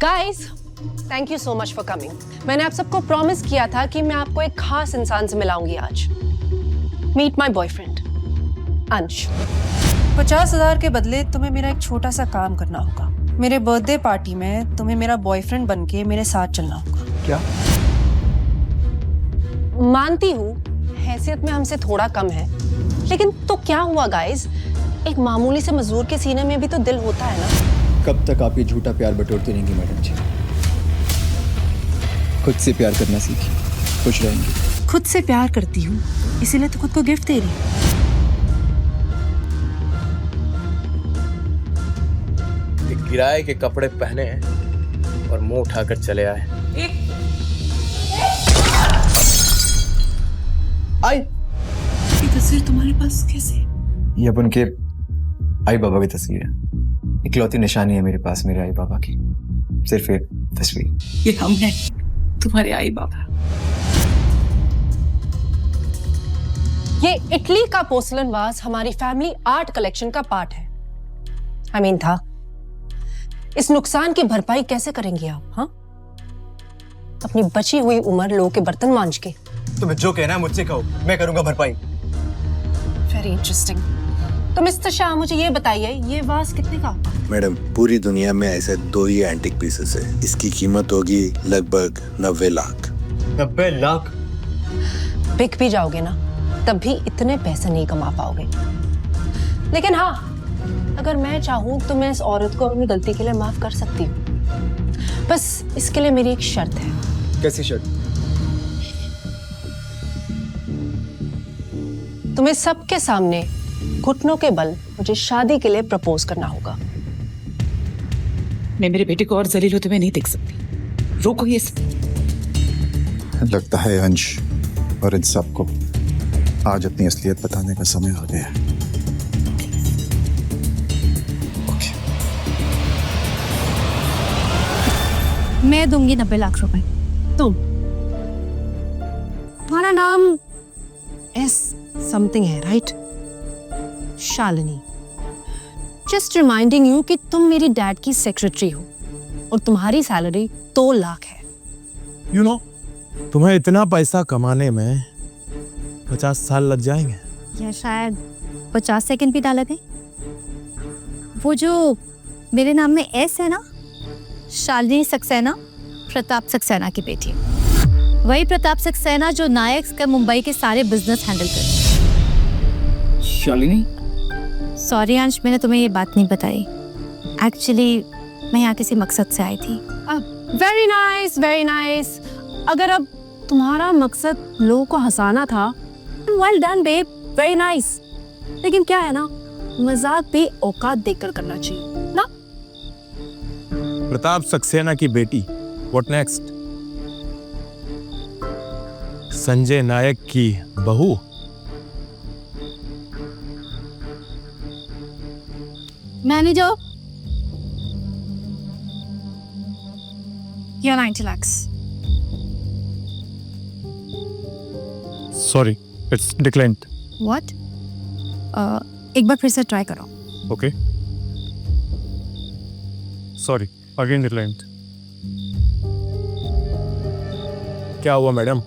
Guys, thank you so much for coming. मैंने आप सबको प्रॉमिस किया था कि मैं आपको एक खास इंसान से मिलाऊंगी आज। मीट माय बॉयफ्रेंड अंश। 50,000 के बदले तुम्हें मेरा एक छोटा सा काम करना होगा। मेरे बर्थडे पार्टी में तुम्हें मेरा बॉयफ्रेंड बनके मेरे साथ चलना होगा। क्या? मानती हूँ हैसियत में हमसे थोड़ा कम है, लेकिन तो क्या हुआ गाइस, एक मामूली से मजदूर के सीने में भी तो दिल होता है ना। कब तक आप ये झूठा प्यार बटोरती रहेंगी मैडम जी? खुद से प्यार करना सीखिए, खुश रहेंगे। खुद से प्यार करती हूँ, इसीलिए तो खुद को गिफ्ट दे रही हूँ। किराए के कपड़े पहने हैं और मुंह उठाकर चले आए। आई, ये तस्वीर तुम्हारे पास कैसे? ये अब उनके आई बाबा की तस्वीर है। इकलौती निशानी है मेरे पास मेरे आई बाबा की, सिर्फ एक तस्वीर। ये हम हैं, तुम्हारे आई बाबा। ये इटली का पोर्सलन वाज हमारी फैमिली आर्ट कलेक्शन का पार्ट है। था इस नुकसान की भरपाई कैसे करेंगे आप? हाँ, अपनी बची हुई उम्र लोगों के बर्तन मांज के। तुम्हें जो कहना है मुझसे कहो, मैं करूंगा भरपाई। Very interesting. तो मिस्टर शाह, मुझे ये बताइए, ये वाज कितने का? मैडम, पूरी दुनिया में ऐसे 2 ही एंटिक पीसेस है। इसकी कीमत होगी लगभग 90 लाख। 90 लाख? बिक भी जाओगे ना, तब भी इतने पैसे नहीं कमा पाओगे। लेकिन हाँ, अगर मैं चाहूँ तो मैं इस औरत को अपनी गलती के लिए माफ कर सकती हूँ। बस इसके लिए मेरी एक शर्त है। कैसी शर्त? तुम्हें सबके सामने घुटनों के बल मुझे शादी के लिए प्रपोज करना होगा। मैं मेरे बेटे को और जलील होते हुए नहीं देख सकती। रोको ये सब। लगता है अंश और इन सबको आज अपनी असलियत बताने का समय आ गया है। मैं दूंगी 90 लाख रुपए। तुम, तुम्हारा नाम एस समथिंग है, right? Shalini. Just reminding you कि तुम मेरी डैड की सेक्रेटरी हो और तुम्हारी सैलरी 2 लाख है। You know, तुम्हें इतना पैसा कमाने में 50 साल लग जाएंगे। या शायद 50 सेकंड भी डाला गए। वो जो मेरे नाम में एस है ना, शालिनी सक्सेना, प्रताप सक्सेना की बेटी। वही प्रताप सक्सेना जो नायक का मुंबई के सारे बिजनेस हैंडल करते। शालिनी? सॉरी अंश, मैंने तुम्हें ये बात नहीं बताई। एक्चुअली मैं यहाँ किसी मकसद से आई थी। Very nice, very nice. अगर अब तुम्हारा मकसद लोगों को हंसाना था, well done babe, very nice. लेकिन क्या है ना, मजाक भी औकात देखकर करना चाहिए ना। प्रताप सक्सेना की बेटी, व्हाट नेक्स्ट? संजय नायक की बहू? मैनेजर, या 90 lakhs। Sorry, it's declined. What? एक बार फिर से ट्राई करो। Okay, sorry, again declined. क्या हुआ मैडम?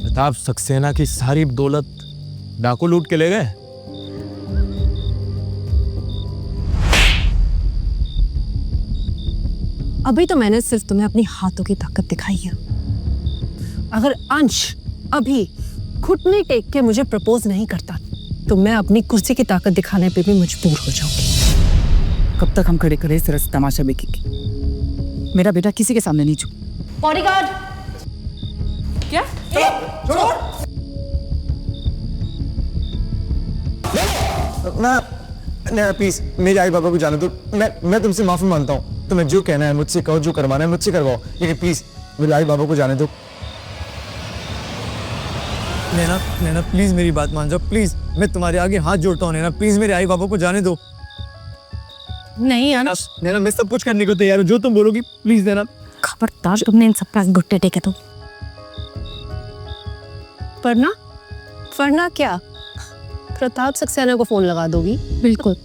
प्रताप सक्सेना की सारी दौलत डाकू लूट के ले गए? अभी तो मैंने सिर्फ तुम्हें अपनी हाथों की ताकत दिखाई है। अगर अंश अभी घुटने टेक के मुझे प्रपोज नहीं करता, तो मैं अपनी कुर्सी की ताकत दिखाने पे भी मजबूर हो जाऊंगी। कब तक हम खड़े खड़े इस तरह से तमाशा देखेंगे? मेरा बेटा किसी के सामने नहीं झुक। बॉडीगार्ड! क्या? ना प्लीज, मेरे आई बाबा को जाने दो। मैं तुमसे माफी मांगता हूँ। तुम्हें जो कहना है मुझसे कहो, जो करवाना है मुझसे करवाओ, लेकिन प्लीज मेरे आई बाबा को जाने दो। नैना प्लीज मेरी बात मान जाओ, प्लीज। मैं तुम्हारे आगे हाथ जोड़ता हूँ नैना, प्लीज मेरे आई बाबा को जाने दो। नहीं नैना, मैं सब कुछ करने को तैयार हूँ, जो तुम बोलोगी, प्लीज नैना। खबरदार तुमने इन सबका घुट्टे टेके तो। वरना क्या? प्रताप सक्सेना को फोन लगा दोगी? बिल्कुल।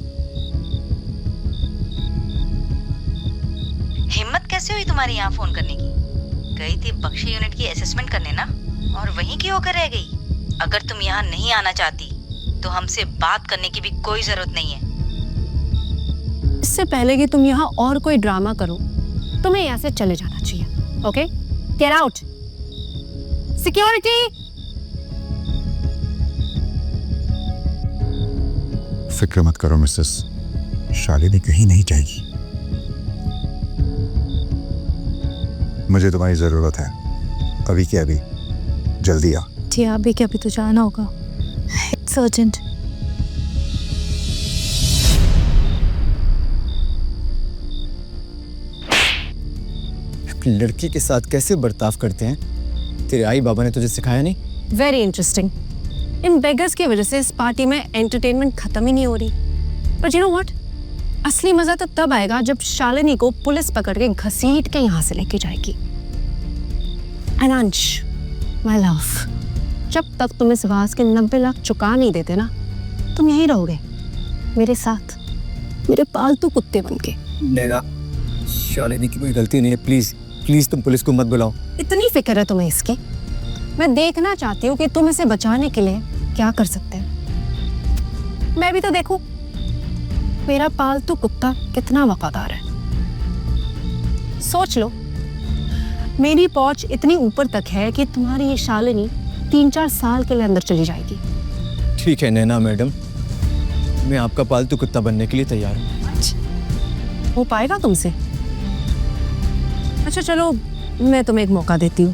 तुम्हारे यहाँ फोन करने की? गई थी बख्शी यूनिट की असेसमेंट करने ना, और वहीं की होकर रह गई। अगर तुम यहाँ नहीं आना चाहती तो हमसे बात करने की भी कोई जरूरत नहीं है। इससे पहले कि तुम यहाँ और कोई ड्रामा करो, तुम्हें यहाँ से चले जाना चाहिए। Okay, get out. सिक्योरिटी। फिक्र मत करो मिसेस, शालिनी कहीं नहीं जाएगी। मुझे तुम्हारी जरूरत है, अभी के अभी। जल्दी आ। जी अभी क्या, अभी तो जाना होगा। It's urgent. लड़की के साथ कैसे बर्ताव करते हैं? तेरे आई बाबा ने तुझे सिखाया नहीं? Very interesting. इन बेगर्स की वजह से इस पार्टी में एंटरटेनमेंट खत्म ही नहीं हो रही। बट यू नो व्हाट, असली मजा तो तब आएगा जब शालिनी को पुलिस पकड़ के घसीट के यहाँ से लेके जाएगी। एंड अंश, माय लव, जब तक तुम इस वास के 90 लाख चुका नहीं देते ना, तुम यहीं रहोगे मेरे साथ, मेरे पालतू कुत्ते बनके। नैना, शालिनी की कोई गलती नहीं है। प्लीज प्लीज तुम पुलिस को मत बुलाओ। इतनी फिक्र है तुम्हें इसकी? मैं देखना चाहती हूँ कि तुम इसे बचाने के लिए क्या कर सकते हैं। मैं भी तो देखूं मेरा पालतू कुत्ता कितना वफादार है। सोच लो, मेरी पहुंच इतनी ऊपर तक है कि तुम्हारी ये शालिनी 3-4 साल के लिए अंदर चली जाएगी। ठीक है नैना मैडम, मैं आपका पालतू कुत्ता बनने के लिए तैयार हूँ। हो पाएगा तुमसे? अच्छा चलो, मैं तुम्हें एक मौका देती हूँ,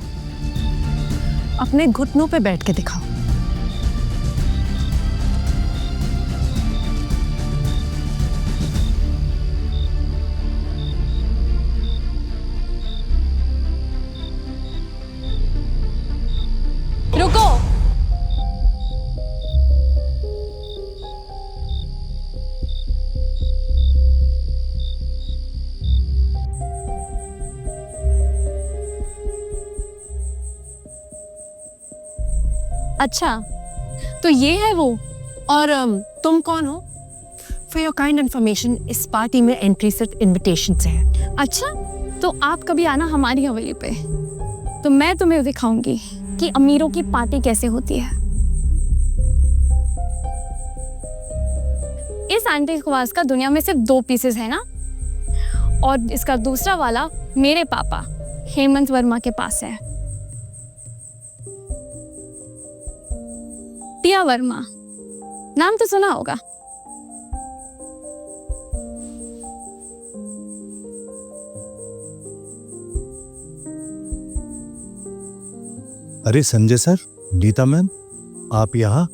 अपने घुटनों पे बैठ के दिखाओ। रुको। अच्छा, तो ये है वो। और तुम कौन हो? फॉर योर काइंड इन्फॉर्मेशन, इस पार्टी में एंट्री सिर्फ इनविटेशन से है। अच्छा, तो आप कभी आना हमारी हवेली पे, तो मैं तुम्हें दिखाऊंगी कि अमीरों की पार्टी कैसे होती है। इस एंटीक वाज का दुनिया में सिर्फ 2 पीसेस है ना, और इसका दूसरा वाला मेरे पापा हेमंत वर्मा के पास है। टिया वर्मा, नाम तो सुना होगा। अरे संजय सर, गीता मैम, आप यहाँ?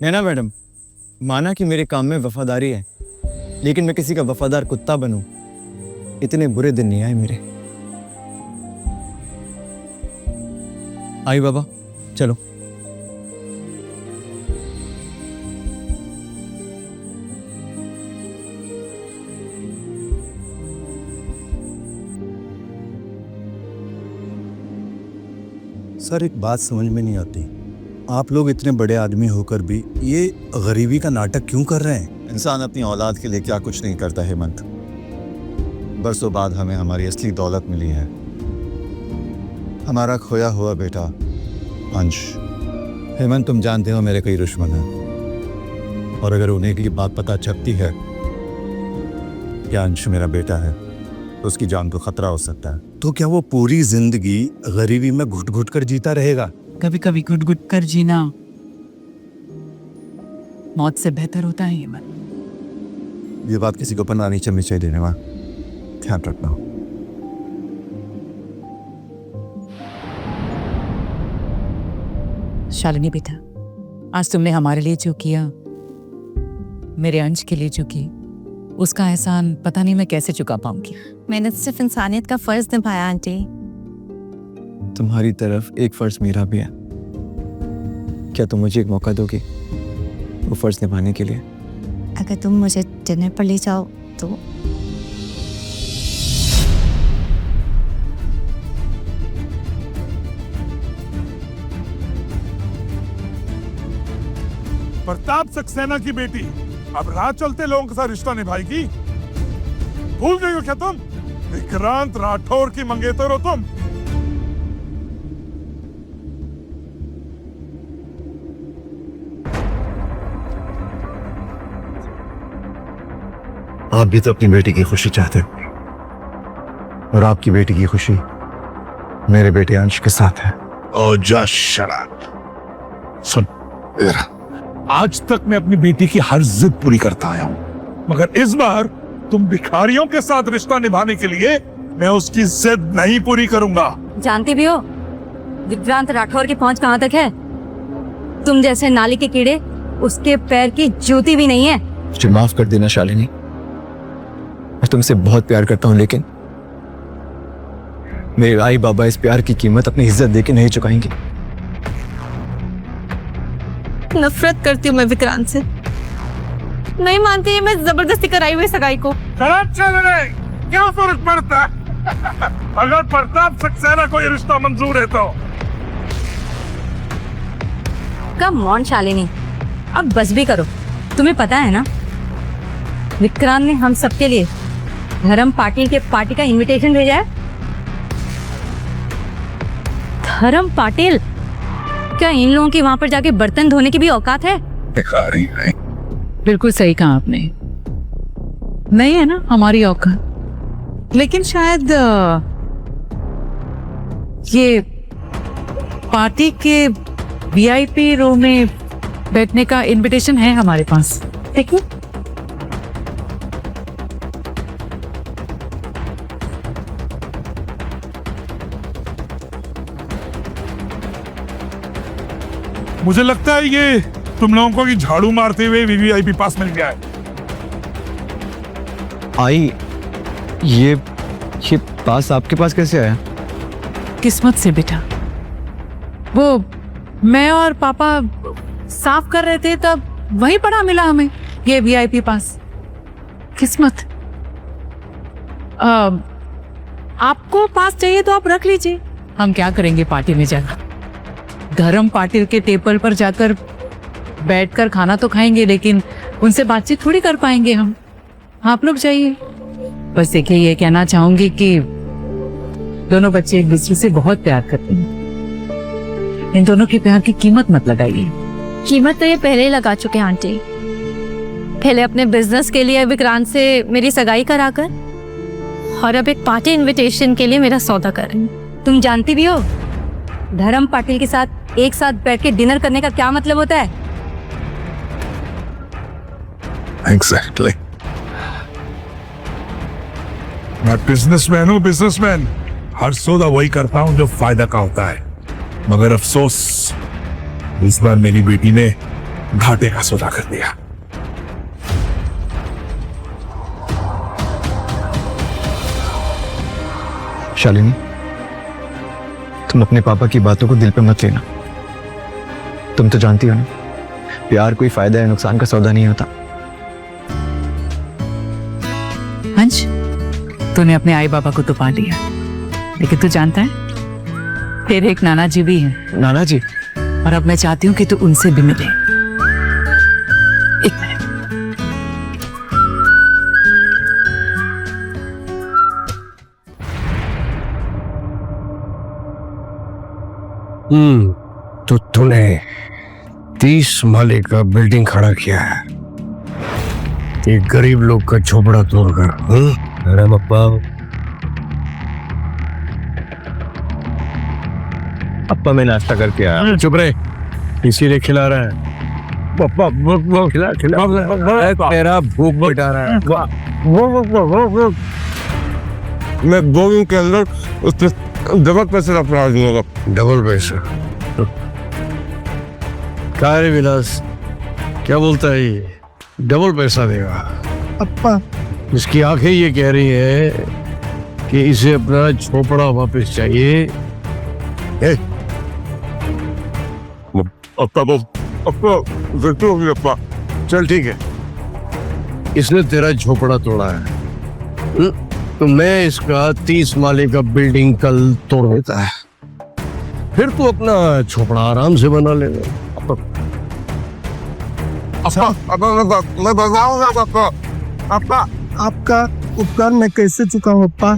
नैना मैडम, माना कि मेरे काम में वफादारी है, लेकिन मैं किसी का वफादार कुत्ता बनूं, इतने बुरे दिन नहीं आए मेरे। आई बाबा, चलो। सर एक बात समझ में नहीं आती, आप लोग इतने बड़े आदमी होकर भी ये गरीबी का नाटक क्यों कर रहे हैं? इंसान अपनी औलाद के लिए क्या कुछ नहीं करता हेमंत। बरसों बाद हमें हमारी असली दौलत मिली है, हमारा खोया हुआ बेटा अंश। हेमंत, तुम जानते हो मेरे कई दुश्मन हैं, और अगर उन्हें की बात पता चलती है कि अंश मेरा बेटा है तो उसकी जान को खतरा हो सकता है। तो क्या वो पूरी जिंदगी गरीबी में घुट घुट कर जीता रहेगा? कभी कभी घुट घुट कर जीना मौत से बेहतर होता है हेमंत। ये बात किसी को पन्ना नहीं चलनी चाहिए, देने वाला ध्यान रखना। शालिनी बेटा, आज तुमने हमारे लिए जो किया, मेरे अंश के लिए जो की, उसका एहसान पता नहीं मैं कैसे चुका पाऊंगी। मैंने सिर्फ इंसानियत का फर्ज निभाया आंटी। तुम्हारी तरफ एक फर्ज मेरा भी है। क्या तुम मुझे एक मौका दोगी वो फर्ज निभाने के लिए? अगर तुम मुझे डिनर पर ले जाओ तो। प्रताप सक्सेना की बेटी अब रात चलते लोगों के साथ रिश्ता निभाएगी? भूल गई हो क्या तुम? विक्रांत राठौर की मंगेतर हो तुम। आप भी तो अपनी बेटी की खुशी चाहते हो, और आपकी बेटी की खुशी मेरे बेटे अंश के साथ है। ओ जा शराब। सुन, आज तक मैं अपनी बेटी की हर जिद पूरी करता आया हूं, मगर इस बार तुम भिखारियों के साथ रिश्ता निभाने के लिए मैं उसकी जिद नहीं पूरी करूंगा। जानती भी हो विक्रांत राठौर की पहुंच कहाँ तक है? तुम जैसे नाली के कीड़े उसके पैर की जूती भी नहीं है। मुझे माफ कर देना शालिनी, मैं तुमसे बहुत प्यार करता हूं, लेकिन मेरे आई बाबा इस प्यार की कीमत अपनी इज्जत देके नहीं चुकाएंगे। नफरत करती हूँ मैं विक्रांत से। नहीं मानती मैं जबरदस्ती कराई हुई सगाई को। क्या फर्क पड़ता है? अगर प्रताप सक्सेना को ये रिश्ता मंजूर है तो। कम ऑन शालिनी, अब बस भी करो। तुम्हें पता है ना विक्रांत ने हम सबके लिए धर्म पाटिल के पार्टी का इनविटेशन भेजा है। धर्म पाटिल, क्या इन लोगों की वहां पर जाके बर्तन धोने की भी औकात है? बिल्कुल सही कहा आपने, नहीं है ना हमारी औकात। लेकिन शायद ये पार्टी के वीआईपी रूम में बैठने का इनविटेशन है हमारे पास। देखिए, मुझे लगता है ये तुम लोगों को कि झाड़ू मारते हुए वीवीआईपी पास मिल गया है। आई, ये पास आपके पास कैसे आया? किस्मत से बेटा, वो मैं और पापा साफ कर रहे थे तब वहीं पड़ा मिला हमें ये वीआईपी पास। किस्मत। आपको पास चाहिए तो आप रख लीजिए, हम क्या करेंगे पार्टी में जाकर। धर्म पाटिल के टेबल पर जाकर बैठकर खाना तो खाएंगे, लेकिन उनसे बातचीत थोड़ी कर पाएंगे हम। आप लोग जाइए। बस देखिए, ये कहना चाहूंगी कि दोनों बच्चे एक दूसरे से बहुत प्यार करते हैं। इन दोनों के प्यार की कीमत मत लगाइए। कीमत तो ये पहले ही लगा चुके हैं आंटी। पहले अपने बिजनेस के लिए विक्रांत से मेरी सगाई कराकर, और अब एक पार्टी इनविटेशन के लिए मेरा सौदा कर रहे हैं। तुम जानती भी हो धर्म पाटिल के साथ एक साथ बैठ के डिनर करने का क्या मतलब होता है? एग्जैक्टली। मैं बिजनेसमैन हूँ, बिजनेसमैन। हर सौदा वही करता हूँ जो फायदा का होता है, मगर अफसोस इस बार मेरी बेटी ने घाटे का सौदा कर दिया। शालिनी, तुम अपने पापा की बातों को दिल पे मत लेना। तुम तो जानती हो ना, प्यार कोई फायदा या नुकसान का सौदा नहीं होता। अंश, तूने अपने आई बाबा को तो पा लिया, लेकिन तू जानता है तेरे एक नाना जी भी हैं। नाना जी? और अब मैं चाहती हूँ कि तू उनसे भी मिले। एक मिनट। तो तूने 30 माले का बिल्डिंग खड़ा किया है एक गरीब लोग का झोपड़ा तोड़कर। अरे पप्पा, अप्पा मैं नाश्ता करके आया। चुप रहे, इसीलिए खिला रहा है। पप्पा वो खिला मेरा भूख मिटा रहा है। मैं 2 दिन के अंदर उससे डबल पैसे अपना दूंगा। डबल पैसा? क्या रे विलास, क्या बोलता है ये? डबल पैसा देगा? अप्पा, इसकी आंखें ये कह रही है कि इसे अपना झोपड़ा वापस चाहिए। अप्पा चल ठीक है, इसने तेरा झोपड़ा तोड़ा है तो मैं इसका 30 माले का बिल्डिंग कल तोड़ देता है, फिर तू अपना झोपड़ा आराम से बना लेगा। मैं बताऊंगा पापा। पापा आपका उपकार मैं कैसे चुकाऊं पापा?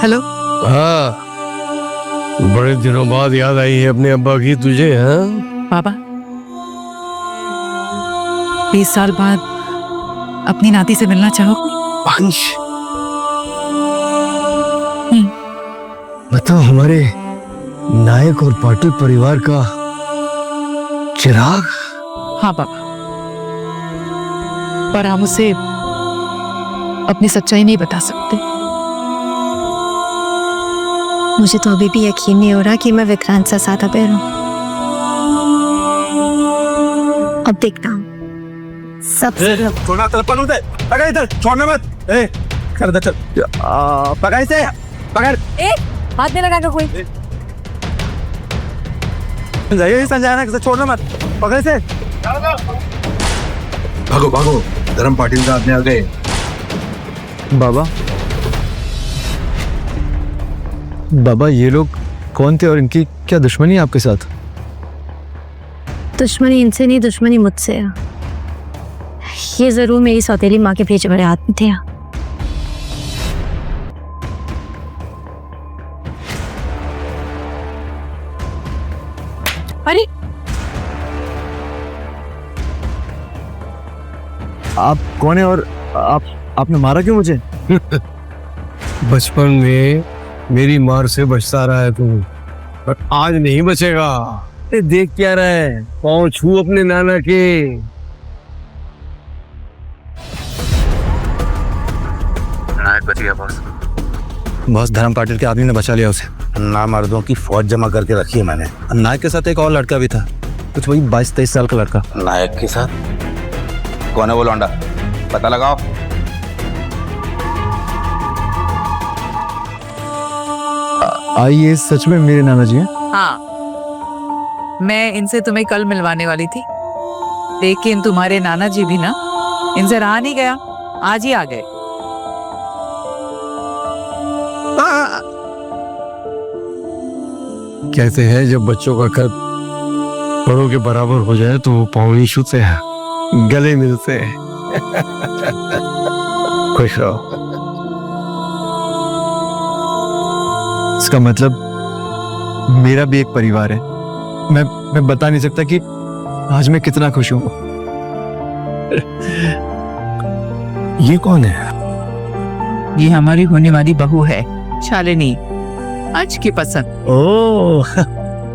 हेलो। हाँ, बड़े दिनों बाद याद आई है अपने अब्बा की तुझे। हाँ पापा, 20 साल बाद अपनी नाती से मिलना चाहोगे? अंश, बताओ, हमारे नायक और पाटिल परिवार का चिराग। हाँ पापा, पर हम उसे अपनी सच्चाई नहीं बता सकते। मुझे तो अभी भी यकीन नहीं हो रहा कि मैं विक्रांत से साथ अबेर हूँ। अब देखता हूँ सब। छोड़ना पकड़ उधर, पकड़ इधर, छोड़ना मत। कर दे, चल पकड़ इसे, पकड़। हाथ में लगा कोई। जाइए संजय, किसे छोड़ना मत, पकड़ इसे। भागो भागो, धर्म पाटिल का आदमी आ गए। बाबा, बाबा ये लोग कौन थे और इनकी क्या दुश्मनी है आपके साथ? दुश्मनी इनसे नहीं, दुश्मनी मुझसे है। ये जरूर मेरी सौतेली माँ के भेजे बड़े आदमी थे। अरे आप कौन है और आपने मारा क्यों मुझे? बचपन में मेरी मार से बचता रहा है तू, पर आज नहीं बचेगा। देख क्या रहा है, पाँव छू अपने नाना के। नायक बच गया बॉस। बॉस, धर्म पाटिल के आदमी ने बचा लिया उसे। नामर्दों की फौज जमा करके रखी है मैंने। नायक के साथ एक और लड़का भी था, कुछ वही 22-23 साल का लड़का। नायक के साथ कौन है वो लौंडा? पता लगाओ। आइए, सच में मेरे नाना जी हैं? हाँ, मैं इनसे तुम्हें कल मिलवाने वाली थी, लेकिन तुम्हारे नाना जी भी ना इनसे रहा नहीं गया, आज ही आ गए। कहते हैं जब बच्चों का कद बड़ों के बराबर हो जाए तो वो पाँव नहीं छूते हैं, गले मिलते हैं। खुश रहो। इसका मतलब मेरा भी एक परिवार है। मैं बता नहीं सकता कि आज मैं कितना खुश हूं। ये कौन है? ये हमारी होने वाली बहू है, शालिनी, आज की पसंद। ओह,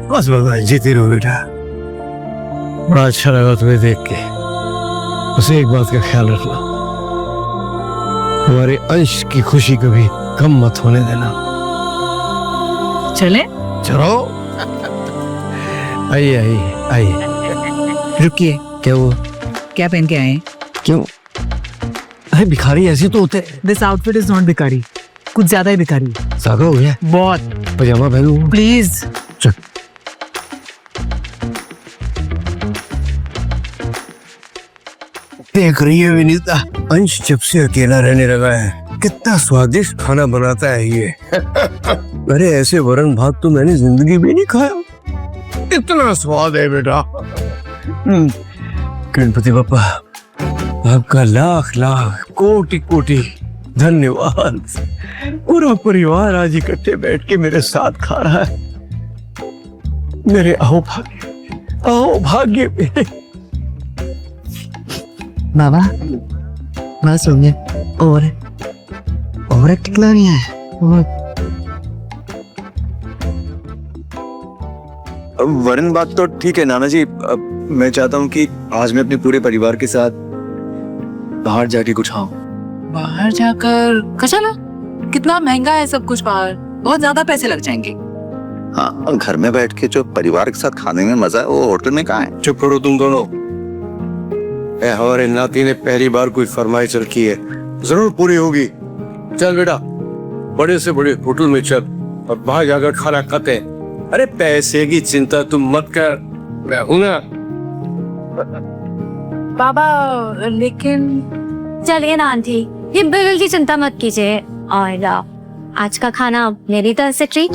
बस भगवान जीती रहो बेटा। बड़ा अच्छा लगा तुम्हें देख के। बस एक बात का ख्याल रखना, हमारे अंश की खुशी कभी कम मत होने देना। चले? चलो। आइए आइए आइए। रुकिए, क्या हुआ? क्या पहन के आए हैं? क्यों? अरे भिखारी ऐसे तो होते हैं। दिस आउटफिट इज नॉट भिखारी, कुछ ज्यादा ही भिखारी। सागा हो गया? बहुत। पजामा पहनूं? प्लीज। चल। देख रही है विनीता, अंश जब से अकेला रहने लगा है कितना स्वादिष्ट खाना बनाता है ये। अरे ऐसे वरण भात तो मैंने जिंदगी में नहीं खाया, इतना स्वाद है बेटा। गणपति बप्पा, आपका लाख लाख कोटि कोटि धन्यवाद। पूरा परिवार आज इकट्ठे बैठ के मेरे साथ खा रहा है। मेरे आओ भाग्य मेरे। बाबा, बस हो गया। और एक टिकला नहीं है। वरन बात तो ठीक है नाना जी। मैं चाहता हूँ कि आज मैं अपने पूरे परिवार के साथ बाहर जाके कुछ खाऊं। बाहर जाकर? कचला, कितना महंगा है सब कुछ बाहर, बहुत ज्यादा पैसे लग जाएंगे। हाँ, घर में बैठ के जो परिवार के साथ खाने में मजा है वो होटल में कहाँ है? चुप करो तुम दोनों। हमारे नाती ने पहली बार कोई फरमाइश रखी है, जरूर पूरी होगी। चल बेटा, बड़े से बड़े होटल में चल और वहां जाकर खाना खाते हैं। अरे पैसे की चिंता तुम मत कर, मैं हूं ना। बाबा, लेकिन चलिए ना आंटी, ये बिल की चिंता मत कीजिए। और आज का खाना मेरी तरफ से ट्रीट।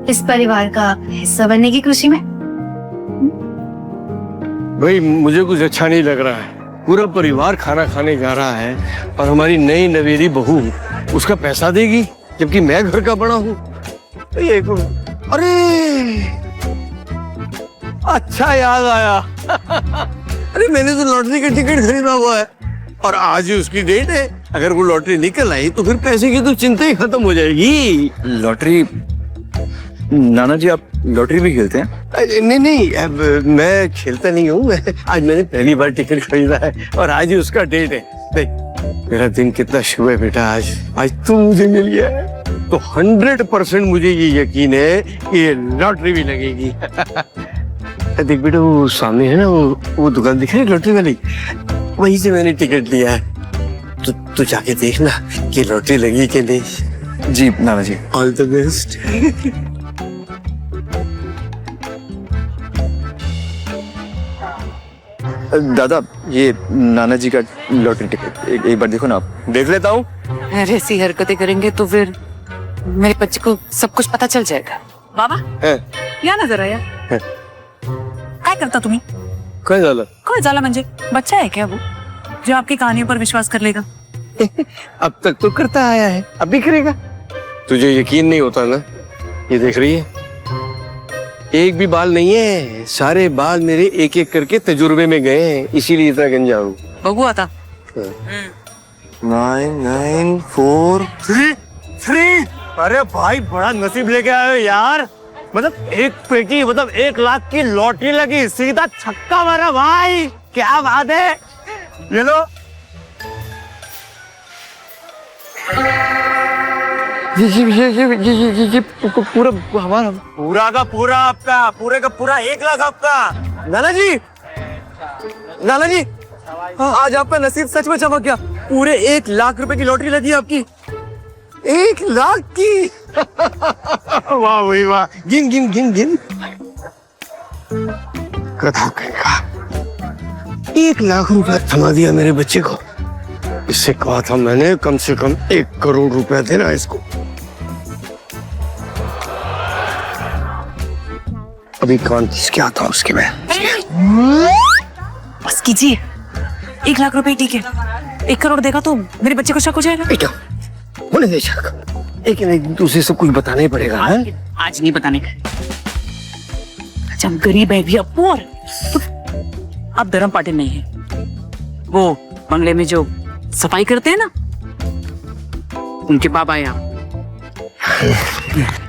इस परिवार का हिस्सा बनने की खुशी में। भाई मुझे कुछ अच्छा नहीं लग रहा है। पूरा परिवार खाना खाने जा रहा है और हमारी नई नवेली बहू उसका पैसा देगी, जबकि मैं घर का बड़ा हूँ। अरे अच्छा याद आया। अरे मैंने तो लॉटरी का टिकट खरीदा हुआ है और आज ही उसकी डेट है। अगर वो लॉटरी निकल आई तो फिर पैसे की तो चिंता ही खत्म हो जाएगी। लॉटरी? नाना जी आप लॉटरी भी खेलते हैं? नहीं नहीं, अब मैं खेलता नहीं हूँ। आज मैंने पहली बार टिकट खरीदा है और आज ही उसका डेट है। देख मेरा दिन कितना शुभ है बेटा। आज तू मुझे मिल गया है तो 100% मुझे ये यकीन है कि ये लॉटरी भी लगेगी। देख बेटा वो सामने है ना, वो दुकान दिख रही है लॉटरी वाली, वहीं से मैंने टिकट लिया है। तो तू जाके देखना कि लॉटरी लगी कि नहीं। जी नाना जी। All the best. दादा ये नाना जी का लॉटरी टिकट एक बार देखो ना आप। देख लेता हूँ। अरे ऐसी हरकतें करेंगे तो फिर मेरे बच्चे को सब कुछ पता चल जाएगा। बाबा या नजर आया काय करता तुम्ही? काय झालं? काय झाला म्हणजे बच्चा है क्या वो जो आपकी कहानियों पर विश्वास कर लेगा? अब तक तो करता आया है, अब भी करेगा। तुझे यकीन नहीं होता ना? ये देख रही है, एक भी बाल नहीं है, सारे बाल मेरे एक एक करके तजुर्बे में गए हैं, इसीलिए इतना गंजा हूँ। बघू आता 9 9 4 3। अरे भाई बड़ा नसीब लेके आए हो यार। मतलब एक पेटी, मतलब 1 लाख की लॉटरी लगी, सीधा छक्का मारा भाई। क्या बात है। ये लो। ये पूरा हमारा, पूरा का पूरा आपका, पूरे का पूरा 1 लाख आपका। नाना जी, नाना जी, आज आपका नसीब सच में चमक गया। पूरे 1 लाख रुपए की लॉटरी लगी आपकी। 1 लाख की। वाह भाई वाह। गिन गिन गिन गिन। कथा कहेगा 1 लाख रुपया थमा दिया मेरे बच्चे को। इससे कहा था मैंने कम से कम 1 करोड़ रुपया देना इसको। अभी कौन किसके आता हूँ उसके मैं। बस कीजिए, 1 लाख रुपए ठीक है। 1 करोड़ देगा तो मेरे बच्चे को शक हो जाएगा। बेटा होने दे शक, लेकिन एक दूसरे से कुछ बताना ही पड़ेगा। आज नहीं बताने का। जब गरीब है भैया पुअर, अब धर्म पाटिल नहीं है। वो बंगले में जो सफाई करते हैं ना, उनके बाबा है यहाँ।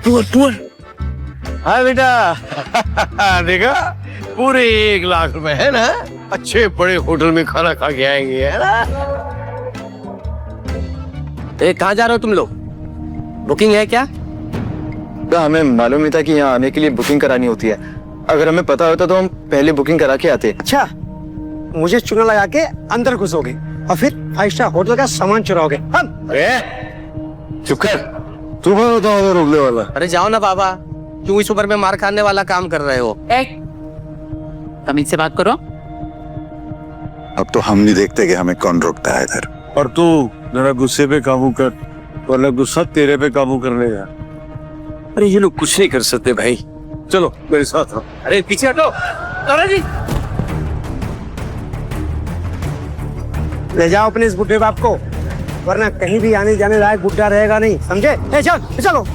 Poor poor. हाँ बेटा देखा, पूरे 1 लाख रुपए है ना, अच्छे बड़े होटल में खाना खा के आएंगे, है ना। कहाँ जा रहे हो तुम लोग? बुकिंग है क्या? तो हमें मालूम नहीं था कि यहाँ आने के लिए बुकिंग करानी होती है। अगर हमें पता होता तो हम पहले बुकिंग करा के आते। अच्छा, मुझे चूना लगा के अंदर घुसोगे और फिर 5 स्टार होटल का सामान चुराओगे। हम चुप कर, तू होता होगा रोकने वाला। अरे जाओ ना बाबा, क्यों इस उम्र में मार खाने वाला काम कर रहे हो? तमीज से बात करो। अब तो हम नहीं देखते कि हमें कौन रोकता है इधर। और तू जरा गुस्से पे काबू कर, वरना गुस्सा तेरे पे काबू कर लेगा। अरे ये लोग कुछ नहीं कर सकते भाई। चलो मेरे साथ आओ। अरे पीछे हटो। अरे जी ले जाओ अपने इस बुढ़े बाप को, वरना कहीं भी आने जाने लायक बुढ़ा रहेगा नहीं, समझे? चलो।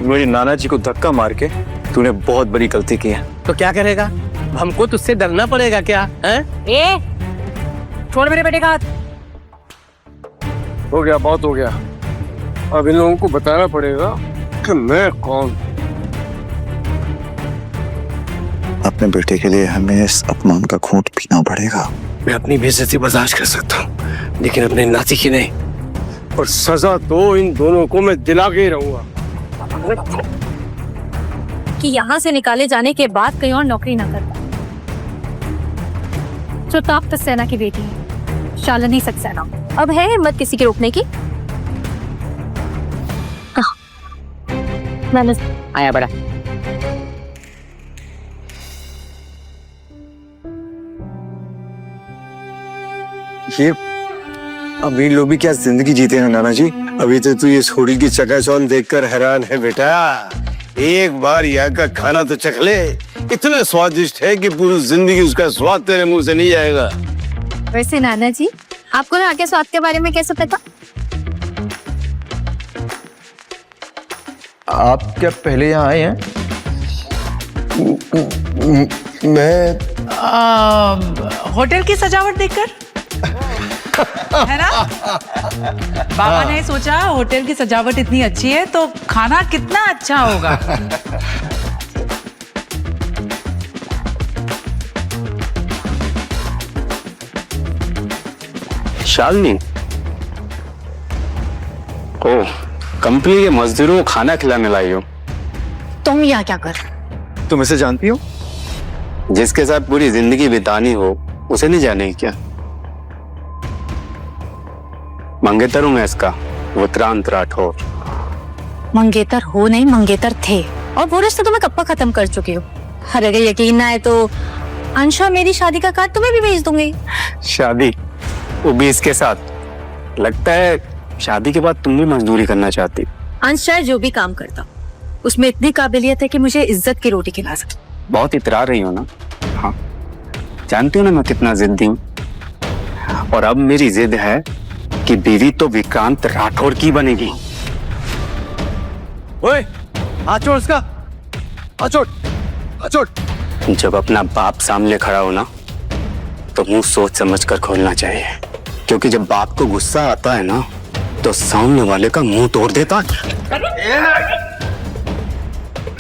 मेरी नाना जी को धक्का मार के तूने बहुत बड़ी गलती की है। तो क्या करेगा? हमको तुझसे डरना पड़ेगा क्या? ए, छोड़ मेरे बेटे का हाथ। हो गया, बहुत हो गया। अब इन लोगों को बताना पड़ेगा कि मैं कौन। अपने बेटे के लिए हमें इस अपमान का घूंट पीना पड़ेगा। मैं अपनी बेइज्जती बर्दाश्त कर सकता हूँ, लेकिन अपने नाती की नहीं। और सजा तो इन दोनों को मैं दिला के ही रहूंगा। कि यहाँ से निकाले जाने के बाद कहीं और नौकरी ना करता। प्रताप सक्सेना की बेटी है शालिनी सक्सेना। अब है हिम्मत किसी के रोकने की? मैंने आया बड़ा। ये अमीर लोग भी क्या जिंदगी जीते हैं नाना जी। अभी तो तू ये छोड़ी की चकाचौंध देखकर हैरान है बेटा। एक बार यहाँ का खाना तो चख ले, इतना स्वादिष्ट है कि पूरी जिंदगी उसका स्वाद तेरे मुंह से नहीं जाएगा। वैसे नाना जी, आपको यहाँ के स्वाद के बारे में कैसे पता? आप क्या पहले यहाँ आए हैं? मैं होटल की सजावट देखकर है ना? बाबा ने सोचा होटल की सजावट इतनी अच्छी है तो खाना कितना अच्छा होगा। शालिनी, ओह, कंपनी के मजदूरों को खाना खिलाने लाई हो। तुम यहाँ क्या कर? तुम इसे जानती हो? जिसके साथ पूरी जिंदगी बितानी हो उसे नहीं जाने क्या? मंगेतर हूं मैं इसका, उत्तरांत राठौर। मंगेतर हो नहीं, मंगेतर थे, और वो रिश्ता तो मैं कब का खत्म कर चुकी हूँ। अगर यकीन ना आए तो अंशा मेरी शादी का कार्ड तुम्हें भी भेज दूंगी। शादी? वो भी इसके साथ? लगता है शादी के बाद तुम भी मजदूरी करना चाहती। अंश चाहे जो भी काम करता, उसमें इतनी काबिलियत है कि मुझे इज्जत की रोटी खिला सकता। बहुत इतरा रही हो ना? हाँ, जानती हो ना मैं कितना जिद्दी हूँ, और अब मेरी जिद है कि बीवी तो विक्रांत राठौर की बनेगी। ओए, हाथ छोड़ उसका, हाथ छोड़, हाथ छोड़। जब अपना बाप सामने खड़ा हो ना तो मुंह सोच समझ कर खोलना चाहिए, क्योंकि जब बाप को गुस्सा आता है ना तो सामने वाले का मुंह तोड़ देता है।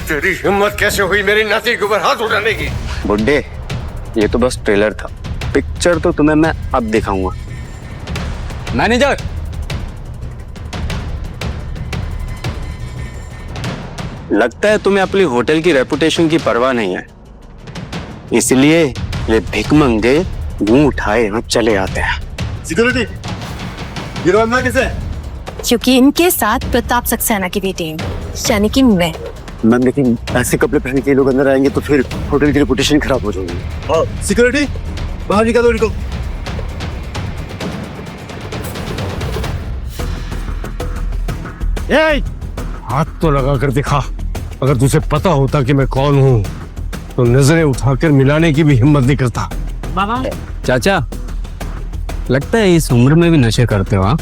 तेरी हिम्मत कैसे हुई मेरी नाती के ऊपर हाथ उठाने की? बुड्ढे, ये तो बस ट्रेलर था, पिक्चर तो तुम्हें मैं अब दिखाऊंगा। मैनेजर, लगता है तुम्हें अपनी होटल की रेपुटेशन की परवाह नहीं है, इसलिए ये भिखमंगे मुंह उठाए हम चले आते हैं। सिक्योरिटी, ये रोना किसे? क्योंकि इनके साथ प्रताप सक्सेना की बेटी है, यानी कि मैं। मैम, लेकिन ऐसे कपड़े पहन के लोग अंदर आएंगे तो फिर होटल की रेपुटेशन खराब हो जाएगी। सिक्योरिटी, बाहर निकालो इनको। हाथ तो लगा कर दिखा। अगर तुझे पता होता कि मैं कौन हूँ तो नजरें उठाकर मिलाने की भी हिम्मत नहीं करता। बाबा, चाचा, लगता है इस उम्र में भी नशे करते हो आप,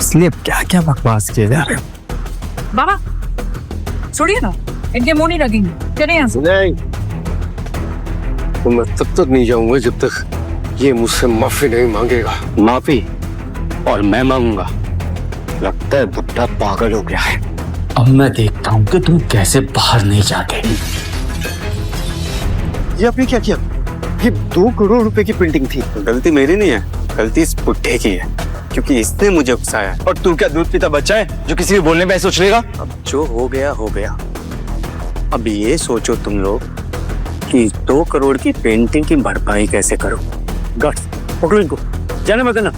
इसलिए क्या क्या बकवास किए जा रहे हो। बाबा छोड़िए ना, इनके मुंह नहीं लगेंगे, चले यहाँ से। नहीं, तो मैं तब तक नहीं जाऊंगा जब तक ये मुझसे माफी नहीं मांगेगा। माफी? और मैं मांगूंगा? लगता है बुढ़ा पागल हो गया है। अब मैं देखता हूँ कि तुम कैसे बाहर नहीं जाते। ये आपने क्या किया? ये 2 करोड़ रुपए की प्रिंटिंग थी। गलती मेरी नहीं है, गलती इस बुढ़े की है, क्योंकि इसने मुझे उकसाया है। और तू क्या दूध पीता बच्चा है जो किसी भी बोलने में सोच लेगा? अब जो हो गया हो गया। अब ये सोचो तुम लोग कि 2 करोड़ की पेंटिंग की भरपाई कैसे करो। गट्स, पकड़ो इनको, जाने मत देना।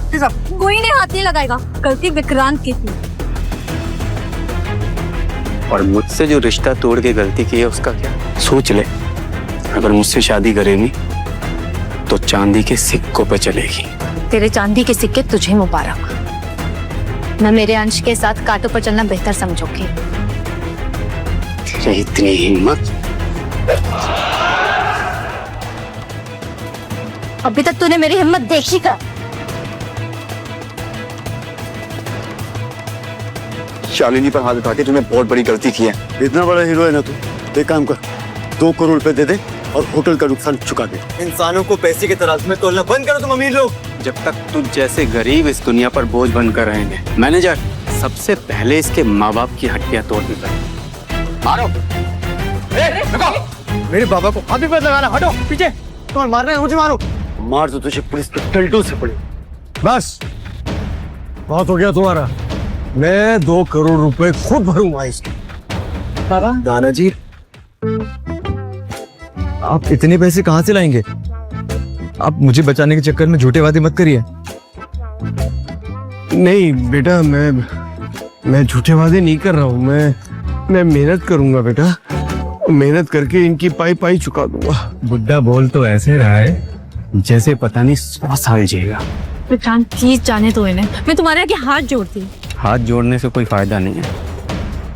कोई नहीं हाथ नहीं लगाएगा, गलती विक्रांत की थी। और मुझसे जो रिश्ता तोड़ के गलती की है उसका क्या? सोच ले, अगर मुझसे शादी करेगी तो चांदी के सिक्कों पे चलेगी। तेरे चांदी के सिक्के तुझे मुबारक। मैं मेरे अंश के साथ कांटों पर चलना बेहतर समझूंगी। तेरी इतनी हिम्मत? अभी तक तूने मेरी हिम्मत देखी का? शालिनी पर हाथ उठा के तूने बहुत बड़ी गलती की है। इतना बड़ा हीरो है ना तू, एक काम कर, 2 करोड़ रुपए दे दे और होटल का नुकसान चुका दे। इंसानों को पैसे के तराजू में तोलना बंद करो तुम अमीर लोग। जब तक तुझ जैसे गरीब इस दुनिया पर बोझ बनकर रहेंगे। मैनेजर, सबसे पहले इसके माँ बाप की हड्डियां तोड़नी पड़ेगी। मारो। मेरे बाबा को हाथ भी मत लगाना, हटो पीछे। तुम्हें मारना है मुझे मारो। मार तो तुझे पुलिस के टल्टू से पड़े। बस, बहुत हो गया तुम्हारा। मैं 2 करोड़ रुपए खुद भरूंगा इसके। बाबा, नाना जी, आप इतने पैसे कहाँ से लाएंगे? आप मुझे बचाने के चक्कर में झूठे वादे मत करिए। नहीं बेटा, मैं झूठे वादे नहीं कर रहा हूँ। मैं मेहनत करूंगा बेटा, मेहनत करके इनकी पाई चुका दूंगा। बुड्ढा बोल तो ऐसे रहा है जैसे पता नहीं 100 साल जिएगा। विक्रांत प्लीज जाने दो इन्हें, मैं तुम्हारे आगे हाथ जोड़ती हूँ। हाथ जोड़ने से कोई फायदा नहीं है,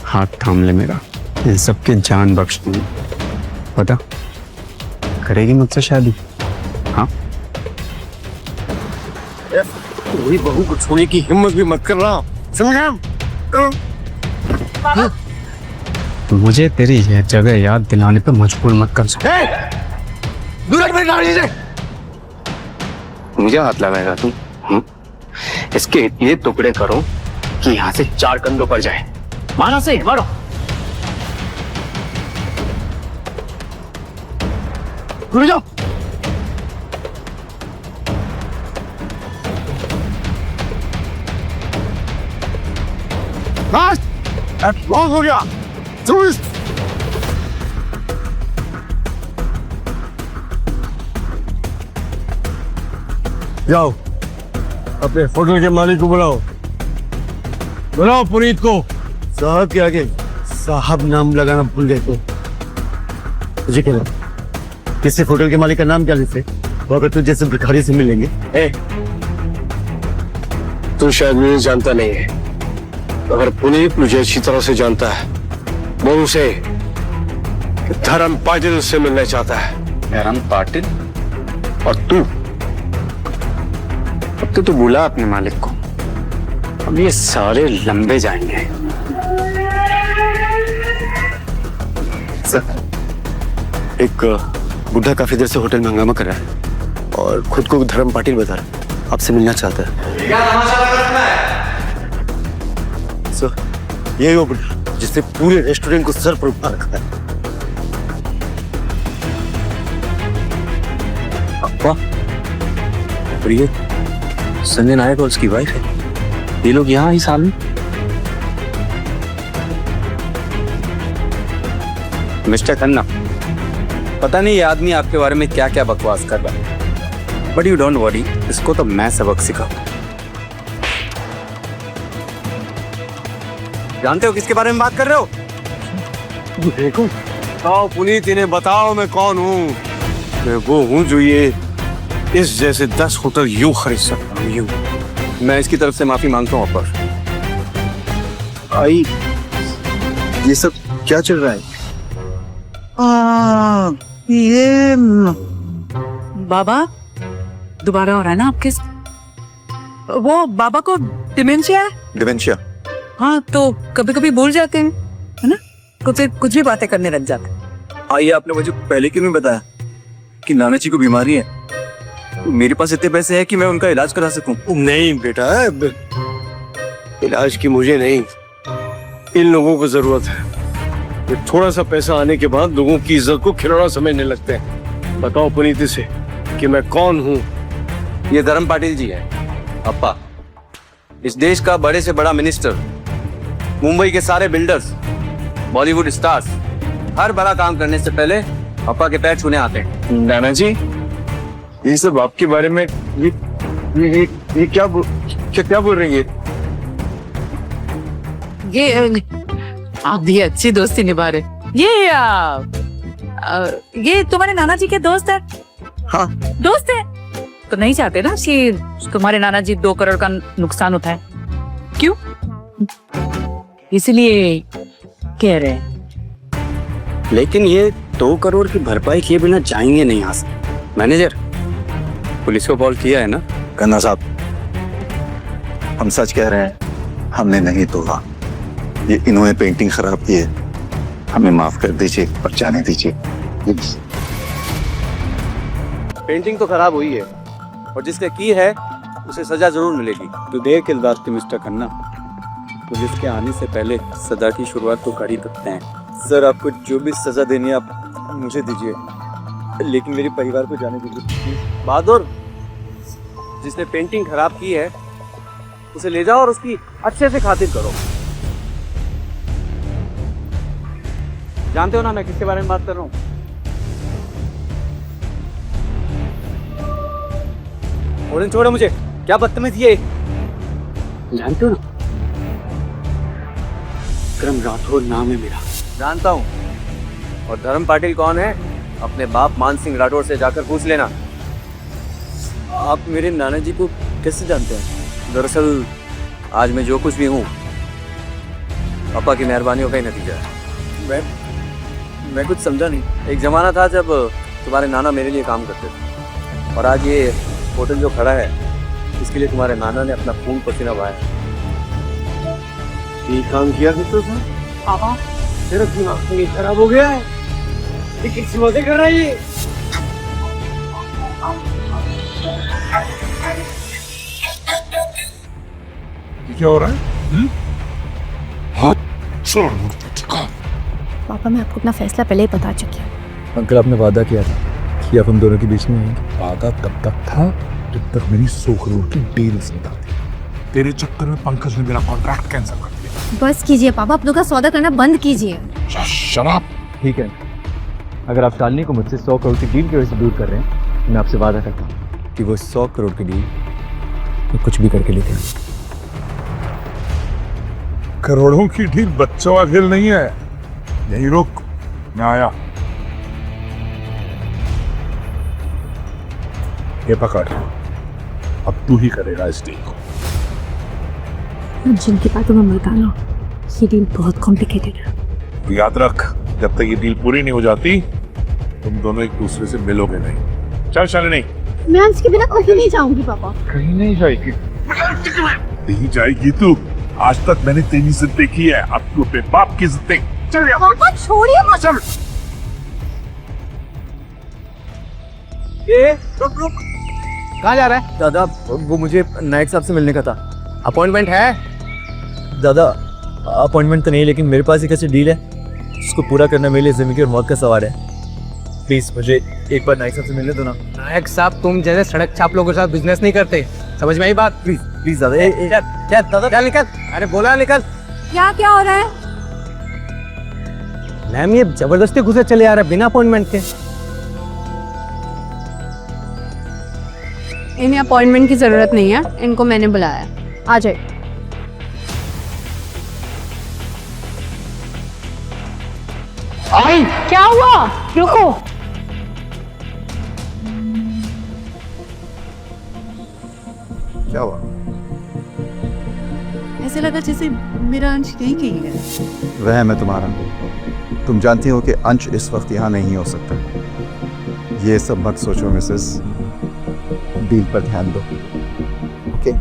हाथ थाम ले मेरा। इन सबके जान बख्श दूंगी। पता करेगी मुझसे शादी? हाँ, वही बहू को छोड़ने की हिम्मत भी मत कर रहा, समझा? मुझे तेरी यह जगह याद दिलाने पे मजबूर मत कर। मुझे हाथ लगाएगा तू? इसके इतने टुकड़े करो कि यहाँ से 4 कंधों पर जाए। मारो से मारो। रुक जाओ। बस बहुत हो गया। जाओ अपने होटल के मालिक को बुलाओ। बुलाओ पुनीत को। साहब के आगे साहब नाम लगाना भूल गए तो तुझे क्या लगा किसी होटल के मालिक का नाम क्या लेते? वो अगर तुझे जैसे भिखारी से मिलेंगे। तू शायद मुझे जानता नहीं है। अगर पुनीत मुझे अच्छी तरह से जानता है, वो उसे धर्म पाटिल से मिलना चाहता है। धर्म पाटिल? और तू? अब तो बुला अपने मालिक को। अब ये सारे लंबे जाएंगे। सर, एक बुढ़ा काफी देर से होटल में हंगामा कर रहा है और खुद को धर्म पाटिल बता रहा है, आपसे मिलना चाहता है। सर, ये वो बुढ़ा जिसने पूरे रेस्टोरेंट को सर पर उठा रखा है। और ये संजय नायक और उसकी वाइफ है। ये लोग यहाँ ही सामने। मिस्टर खन्ना, पता नहीं ये आदमी आपके बारे में क्या क्या बकवास कर रहा है, बट यू डोंट वरी, इसको तो मैं सबक सिखाऊं। जानते हो किसके बारे में बात कर रहे हो? देखो, बताओ पुनीत, इन्हें बताओ मैं कौन हूँ। मैं वो हूँ जो ये इस जैसे 10 होटल यूं खरीद सकता हूँ, यूं। मैं इसकी तरफ से माफी मांगता हूँ अपर। आई, ये सब क्या चल रहा है? ये बाबा दोबारा हो रहा है ना आपके? वो बाबा को डिमेंशिया है। डिमेंशिया? हाँ, तो कभी कभी भूल जाते हैं, है ना? तो फिर कुछ भी बातें करने लग जाते हैं। आइए, आपने मुझे पहले क्यों नहीं बताया कि नाना जी को बीमारी है? मेरे पास इतने पैसे हैं कि मैं उनका इलाज करा सकूं। नहीं बेटा, इलाज की मुझे नहीं, इन लोगों को जरूरत है। ये थोड़ा सा पैसा आने के बाद लोगों की इज्जत को खिलौना समझने लगते हैं। बताओ पुनीत से कि मैं कौन हूँ। ये धर्म पाटिल जी है अप्पा, इस देश का बड़े से बड़ा मिनिस्टर, मुंबई के सारे बिल्डर्स, बॉलीवुड स्टार्स, हर बड़ा काम करने से पहले अप्पा के पैर छूने आते हैं। नाना जी, ये सब आपके बारे में ये क्या बोल रही है? ये आप भी अच्छी दोस्ती निभा रहे। ये तुम्हारे नाना जी के दोस्त है? हाँ, दोस्त है तो नहीं चाहते ना कि तुम्हारे नाना जी 2 करोड़ का नुकसान उठाए? क्यों? इसलिए कह रहे हैं। लेकिन ये 2 करोड़ की भरपाई किए बिना जाएंगे नहीं यहाँ से। मैनेजर, पुलिस को कॉल किया है ना? खन्ना साहब, हम सच कह रहे हैं, हमने नहीं तोड़ा। ये इन्होंने पेंटिंग खराब की है, हमें माफ कर दीजिए और जाने दीजिए। पेंटिंग तो खराब हुई है और जिसने की है उसे सजा जरूर मिलेगी। तो देर किस बात की मिस्टर खन्ना? पुलिस के आने से पहले सजा की शुरुआत तो कर ही सकते हैं। सर, आपको जो भी सजा देनी है आप मुझे दीजिए, लेकिन मेरे परिवार को जाने दीजिए। बहादुर, जिसने पेंटिंग खराब की है उसे ले जाओ और उसकी अच्छे से खातिर करो। जानते हो ना मैं किसके बारे में बात कर रहा हूँ? और छोड़ो मुझे, क्या बदतमीज ये। जानते हो ना, विक्रम राठौर नाम है मेरा। जानता हूँ। और धर्म पाटिल कौन है? अपने बाप मान सिंह राठौर से जाकर पूछ लेना। आप मेरे नाना जी को कैसे जानते हैं? दरअसल आज मैं जो कुछ भी हूँ पापा की मेहरबानियों का ही नतीजा है। मैं कुछ समझा नहीं। एक जमाना था जब तुम्हारे नाना मेरे लिए काम करते थे, और आज ये होटल जो खड़ा है इसके लिए तुम्हारे नाना ने अपना खून पसीना बहाया। ये काम किया करते थे पापा? तेरा दिमाग तो नहीं खराब हो गया है? ये किस वजह कर रहा है ये? क्या हो रहा है? हाथ छोड़। पापा मैं आपको अपना फैसला पहले ही बता चुकी हूँ। अंकल आपने वादा किया था कि आप हम दोनों के बीच में आएंगे। वादा तब तक था जब तक मेरी 100 करोड़ की डील समझा दी। तेरे चक्कर में पंकज ने मेरा कॉन्ट्रैक्ट कैंसिल कर दिया। बस कीजिए पापा, अपनों का सौदा करना बंद कीजिए। शराब। ठीक है, अगर आप शालिनी को मुझसे 100 करोड़ की डील की वजह से दूर कर रहे हैं, मैं आपसे वादा करता हूँ कि वो 100 करोड़ की डील मैं कुछ भी करके लेते हैं। करोड़ों की डील बच्चों का खेल नहीं है। यही रुक, मैं आया। ये पकड़, अब तू ही करेगा इस डील को। जिनकी बातों में मत आना, ये डील बहुत कॉम्प्लिकेटेड है। याद रख, जब तक ये डील पूरी नहीं हो जाती तुम दोनों एक दूसरे से मिलोगे नहीं। चल शालिनी। मैं अंश के बिना कहीं नहीं जाऊंगी पापा। कहीं नहीं जाएगी। नहीं जाएगी तू। आज तक मैंने तेरी इज्जत देखी है, अब तू अपने बाप की इज्जत देख। चल यार। पापा छोड़िए मत। चल। रुक। कहाँ जा रहा है? दादा वो मुझे नायक साहब से मिलने का था। अपॉइंटमेंट है? दादा अपॉइंटमेंट तो नहीं, लेकिन मेरे पास एक ऐसी डील है उसको पूरा करना मेरे लिए जिंदगी और मौत का सवाल है। प्लीज मुझे एक बार नायक साहब से मिलने दो ना। नायक साहब तुम जैसे सड़क छाप लोगों के साथ बिजनेस नहीं करते, समझ में आई बात? प्लीज प्लीज दादा। चल दादा, चल निकल। अरे बोला निकल। क्या हो रहा है? मैम ये जबरदस्ती घुसे चले आ रहे बिना अपॉइंटमेंट के। इन्हें अपॉइंटमेंट की जरूरत नहीं है, इनको मैंने बुलाया। आ जाए। क्या हुआ? रुको। क्या हुआ? ऐसे लगा जैसे मेरा अंश यही कहीं है। वह मैं तुम्हारा। तुम जानती हो कि अंश इस वक्त यहाँ नहीं हो सकता। ये सब मत सोचो मिसेस, डील पर ध्यान दो। ओके?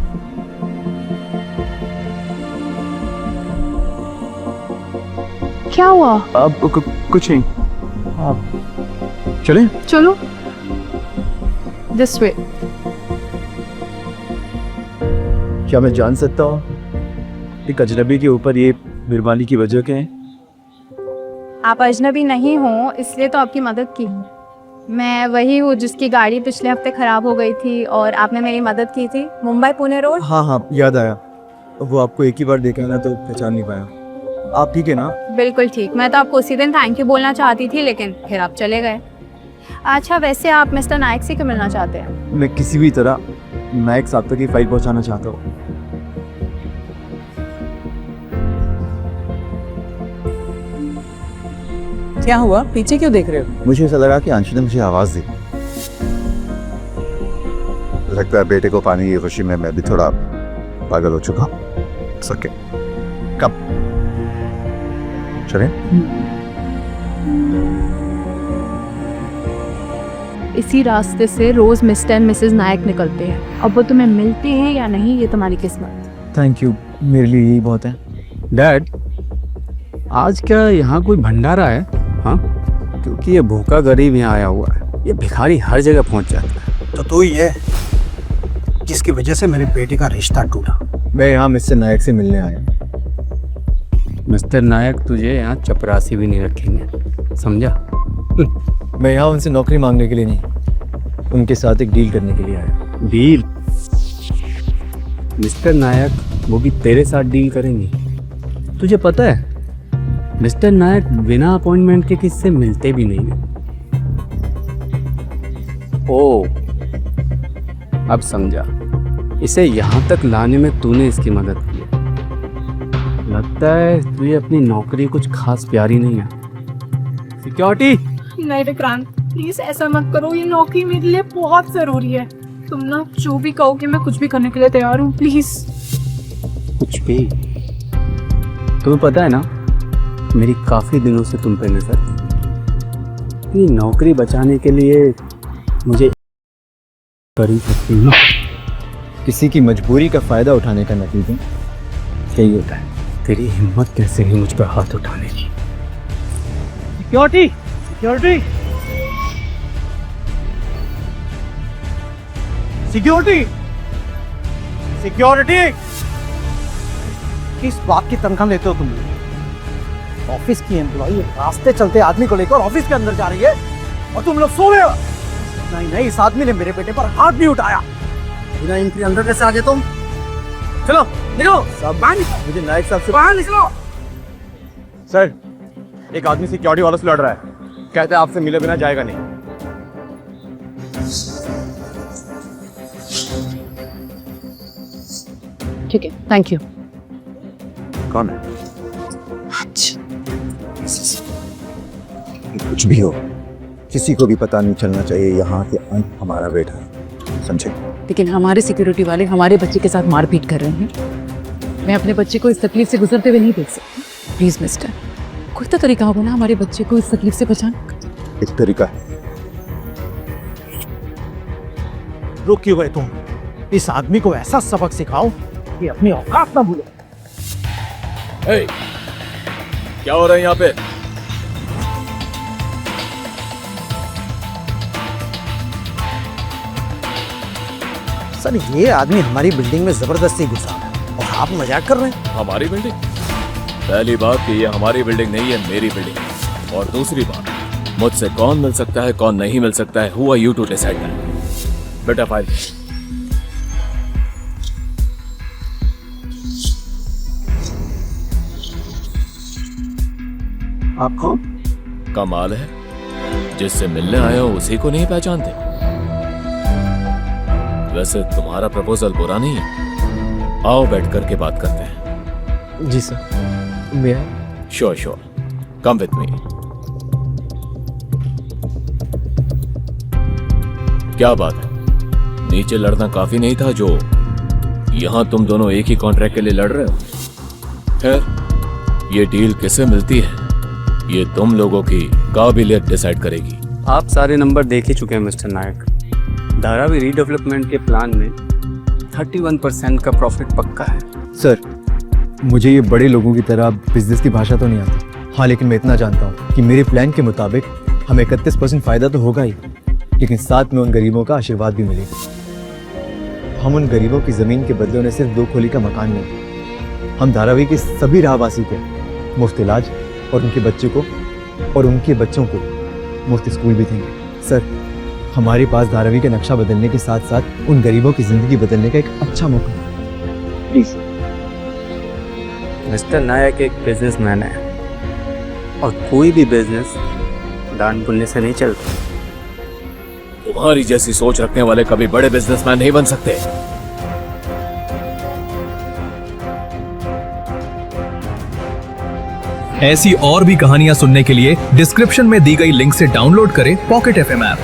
क्या हुआ? अब कुछ नहीं, आप चलें? चलो दिस वे। क्या मैं जान सकता हूँ एक अजनबी के ऊपर ये मेहरबानी की वजह क्या है? आप अजनबी नहीं हो इसलिए तो आपकी मदद की। मैं वही हूँ जिसकी गाड़ी पिछले हफ्ते खराब हो गई थी और आपने मेरी मदद की थी, मुंबई पुणे रोड। हाँ याद आया। वो आपको एक ही बार देखा ना तो पहचान नहीं पाया। आप ठीक है ना? बिल्कुल ठीक। मैं तो आपको उसी दिन थैंक यू बोलना चाहती थी, लेकिन फिर आप चले गए। अच्छा वैसे आप मिस्टर नायक से क्यों मिलना चाहते हैं? मैं किसी भी तरह नायक साहब तक की फाइल पहुंचाना चाहता हूँ। क्या हुआ? पीछे क्यों देख रहे हो? मुझे ऐसा लगा कि अंशु ने मुझे आवाज दी। लगता है बेटे को पाने की खुशी में मैं भी थोड़ा पागल हो चुका हूँ। सके कब चलें? इसी रास्ते से रोज मिस्टर एंड मिसेस नायक निकलते हैं। अब वो तुम्हें मिलते हैं या नहीं ये तुम्हारी किस्मत। थैंक यू, मेरे लिए यही बहुत है। डैड आज क्या यहाँ कोई भंडारा है? हाँ, क्योंकि ये भूखा गरीब यहाँ आया हुआ है, ये भिखारी हर जगह पहुँच जाता है। तो ही है जिसकी वजह से मेरे बेटे का रिश्ता टूटा। मैं यहाँ मिस्टर नायक से मिलने आया। मिस्टर नायक तुझे यहाँ चपरासी भी नहीं रखेंगे, समझा? मैं यहाँ उनसे नौकरी मांगने के लिए नहीं, उनके साथ एक डील करने के लिए आया। डील? मिस्टर नायक वो भी तेरे साथ डील करेंगे? तुझे पता है मिस्टर नायक बिना अपॉइंटमेंट के किससे मिलते भी नहीं है। ओ अब समझा, इसे यहाँ तक लाने में तूने इसकी मदद की है। लगता है तुझे अपनी नौकरी कुछ खास प्यारी नहीं है। सिक्योरिटी। नहीं विक्रांत प्लीज ऐसा मत करो, ये नौकरी मेरे लिए बहुत जरूरी है। तुम ना जो भी कहोगे मैं कुछ भी करने के लिए तैयार हूँ, प्लीज। कुछ भी? तुम्हें पता है ना मेरी काफ़ी दिनों से तुम पे नजर, ये नौकरी बचाने के लिए मुझे कर ही सकती हूँ। किसी की मजबूरी का फायदा उठाने का नतीजा यही होता है। तेरी हिम्मत कैसे है मुझ पर हाथ उठाने की? Security, security, security, security. किस बात की तनख्वाह लेते हो तुम? ऑफिस की एम्प्लॉई रास्ते चलते आदमी को लेकर ऑफिस के अंदर जा रही है और तुम लोग सो रहे हो। नहीं नहीं, इस आदमी ने मेरे बेटे पर हाथ भी उठाया। बिना एंट्री अंदर कैसे आ गए तुम? चलो निकलो, सब बाहर निकलो। मुझे नायक साहब से बाहर निकलो। सर, एक आदमी सिक्योरिटी वालों से लड़ रहा है, कहते हैं आपसे मिले बिना जाएगा नहीं। ठीक है, थैंक यू। कौन है? कुछ भी हो, किसी को भी पता नहीं चलना चाहिए यहाँ के अंत हमारा बेटा है, समझे? लेकिन हमारे सिक्योरिटी वाले हमारे बच्चे के साथ मारपीट कर रहे हैं। मैं अपने बच्चे को इस तकलीफ से गुजरते हुए नहीं देख सकती। प्लीज मिस्टर, कोई तो तरीका होगा ना हमारे बच्चे को इस तकलीफ से बचाने का। एक तरीका है। रुक क्यों गए तुम? इस आदमी को ऐसा सबक सिखाओ कि अपनी औकात ना भूले। क्या हो रहा है यहाँ पे? सर, ये आदमी हमारी बिल्डिंग में जबरदस्ती घुसा है और आप मजाक कर रहे हैं। हमारी बिल्डिंग? पहली बात कि ये हमारी बिल्डिंग नहीं है, मेरी बिल्डिंग है। और दूसरी बात, मुझसे कौन मिल सकता है कौन नहीं मिल सकता है, who are you to decide that? बेटा फाइल। आप कौन? कमाल है, जिससे मिलने आए हो उसी को नहीं पहचानते। वैसे तुम्हारा प्रपोजल बुरा नहीं है, आओ बैठ करके बात करते हैं। जी सर, मैं sure sure, come with me. क्या बात है, नीचे लड़ना काफी नहीं था जो यहां तुम दोनों एक ही कॉन्ट्रैक्ट के लिए लड़ रहे हो? खैर, ये डील किसे मिलती है ये तुम लोगों की काबिलियत डिसाइड करेगी। आप सारे नंबर देख ही चुके हैं मिस्टर नायक। धारावी रीडेवलपमेंट के प्लान में 31% का प्रॉफिट पक्का है। सर, मुझे ये बड़े लोगों की तरह बिजनेस की भाषा तो नहीं आती। हाँ, लेकिन मैं इतना जानता हूँ कि मेरे प्लान के मुताबिक हमें 31% फायदा तो होगा ही, लेकिन साथ में उन गरीबों का आशीर्वाद भी मिलेगा। हम उन गरीबों की ज़मीन के बदले उन्हें सिर्फ 2 खोली का मकान नहीं, हम धारावी के सभी राहवासी को मुफ्त इलाज और उनके बच्चे को और उनके बच्चों को मुफ्त स्कूल भी देंगे। सर, हमारे पास धारावी के नक्शा बदलने के साथ साथ उन गरीबों की जिंदगी बदलने का एक अच्छा मौका है। प्लीज। मिस्टर नायक एक बिजनेसमैन है और कोई भी बिजनेस दान पुण्य से नहीं चलता। तुम्हारी जैसी सोच रखने वाले कभी बड़े बिजनेसमैन नहीं बन सकते। ऐसी और भी कहानियां सुनने के लिए डिस्क्रिप्शन में दी गई लिंक से डाउनलोड करें पॉकेट FM ऐप।